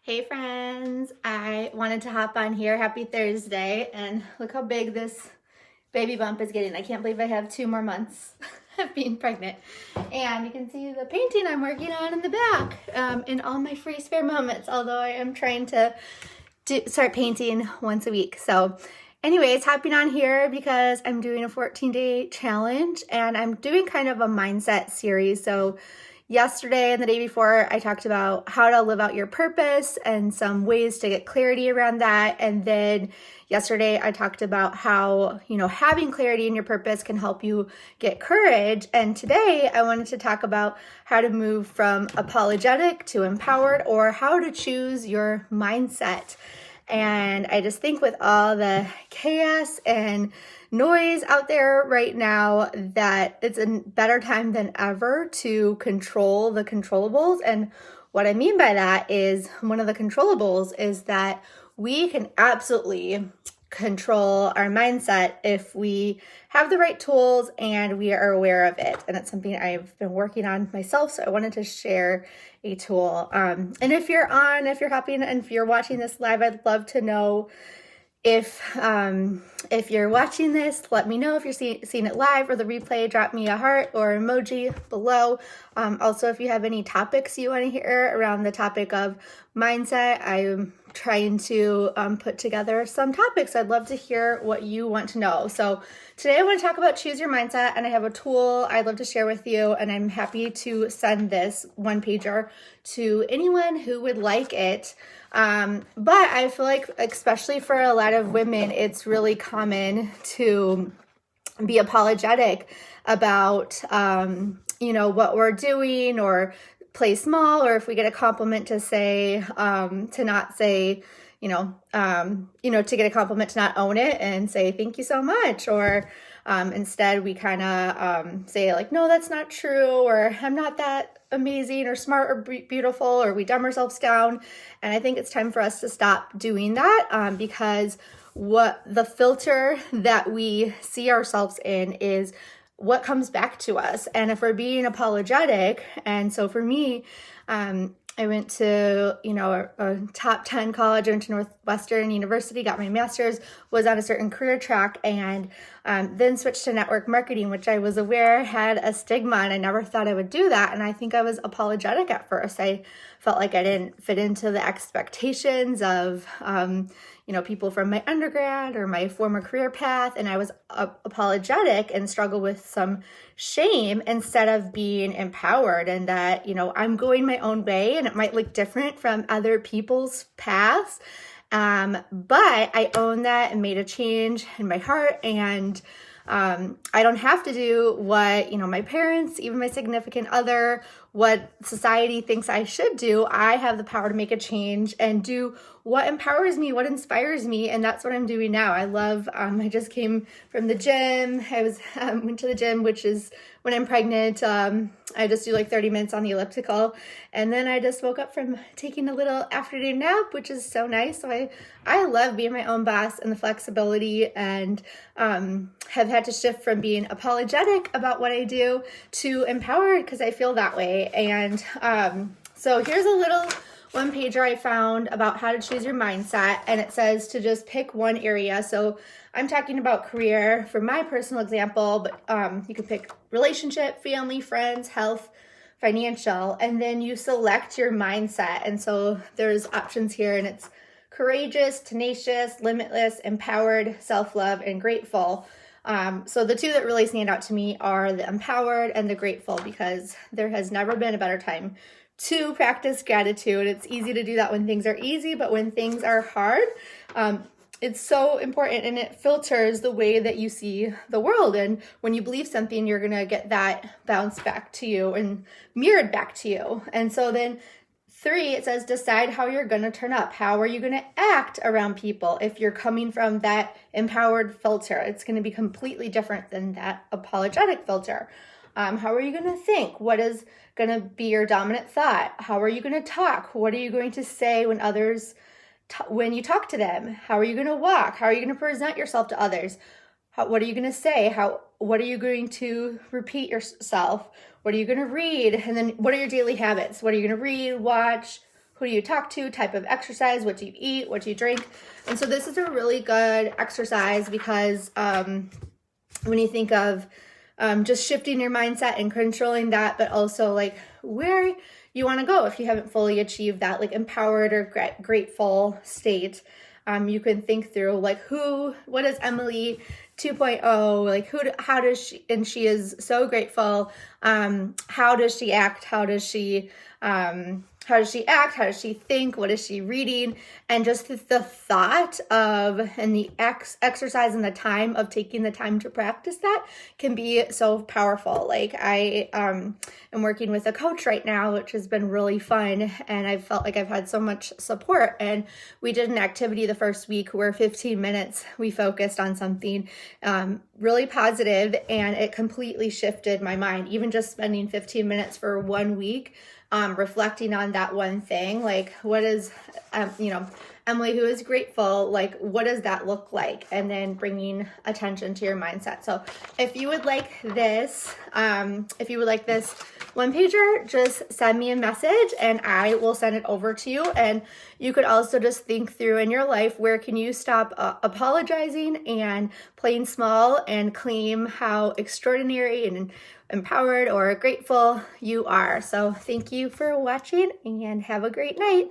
Hey friends, I wanted to hop on here. Happy Thursday, and look how big this baby bump is getting. I can't believe I have 2 more months of being pregnant. And you can see the painting I'm working on in the back in all my free spare moments, although I am trying to start painting once a week. So anyways, hopping on here because I'm doing a 14-day challenge and I'm doing kind of a mindset series. So yesterday and the day before, I talked about how to live out your purpose and some ways to get clarity around that. And then yesterday, I talked about how, having clarity in your purpose can help you get courage. And today, I wanted to talk about how to move from apologetic to empowered, or how to choose your mindset. And I just think with all the chaos and noise out there right now that it's a better time than ever to control the controllables. And what I mean by that is one of the controllables is that we can absolutely control our mindset if we have the right tools and we are aware of it. And it's something I've been working on myself. So I wanted to share a tool. And if you're hopping and if you're watching this live, I'd love to know if you're watching this, let me know if you're seeing it live or the replay. Drop me a heart or emoji below. Also, if you have any topics you want to hear around the topic of mindset, I'm trying to put together some topics. I'd love to hear what you want to know. So today I want to talk about choose your mindset, and I have a tool I'd love to share with you, and I'm happy to send this one pager to anyone who would like it. But I feel like, especially for a lot of women, it's really common to be apologetic about, what we're doing, or play small, or if we get a compliment to say, to not say, to get a compliment, to not own it and say, thank you so much. Or, instead we kind of, say like, no, that's not true. Or I'm not that amazing or smart or beautiful, or we dumb ourselves down. And I think it's time for us to stop doing that, because what the filter that we see ourselves in is what comes back to us. And if we're being apologetic, and so for me, I went to, a top 10 college. I went to Northwestern University, got my master's, was on a certain career track, and then switched to network marketing, which I was aware had a stigma, and I never thought I would do that. And I think I was apologetic at first. I felt like I didn't fit into the expectations of, people from my undergrad or my former career path. And I was apologetic and struggled with some shame instead of being empowered, and that, I'm going my own way and it might look different from other people's paths. But I owned that and made a change in my heart, and I don't have to do what, my parents, even my significant other, what society thinks I should do. I have the power to make a change and do what empowers me, what inspires me. And that's what I'm doing now. I love, I just came from the gym. I went to the gym, which is when I'm pregnant. I just do like 30 minutes on the elliptical. And then I just woke up from taking a little afternoon nap, which is so nice. So I love being my own boss and the flexibility, and have had to shift from being apologetic about what I do to empowered, because I feel that way. And so here's a little one pager I found about how to choose your mindset, and it says to just pick one area. So I'm talking about career for my personal example, but you could pick relationship, family, friends, health, financial, and then you select your mindset. And so there's options here, and it's courageous, tenacious, limitless, empowered, self-love, and grateful. So the two that really stand out to me are the empowered and the grateful, because there has never been a better time to practice gratitude. It's easy to do that when things are easy, but when things are hard, it's so important, and it filters the way that you see the world. And when you believe something, you're going to get that bounced back to you and mirrored back to you. And so then 3, it says decide how you're going to turn up. How are you going to act around people? If you're coming from that empowered filter, it's going to be completely different than that apologetic filter. How are you going to think? What is going to be your dominant thought? How are you going to talk? What are you going to say when when you talk to them? How are you going to walk? How are you going to present yourself to others? What are you going to say? What are you going to repeat yourself? What are you going to read? And then what are your daily habits? What are you going to read, watch, who do you talk to, type of exercise, what do you eat, what do you drink. And so this is a really good exercise because when you think of just shifting your mindset and controlling that, but also like where you want to go if you haven't fully achieved that like empowered or grateful state. You can think through like what is Emily 2.0, like how does she, and she is so grateful. How does she act? How does she act? How does she think? What is she reading? And just the thought of, and the exercise and the time of taking the time to practice that can be so powerful. Like I am working with a coach right now, which has been really fun. And I felt like I've had so much support. And we did an activity the first week where 15 minutes we focused on something really positive, and it completely shifted my mind. Even just spending 15 minutes for 1 week reflecting on that one thing, like what is, Emily, who is grateful, like what does that look like? And then bringing attention to your mindset. So if you would like this, one pager, just send me a message and I will send it over to you. And you could also just think through in your life, where can you stop apologizing and playing small and claim how extraordinary and empowered or grateful you are. So thank you for watching and have a great night.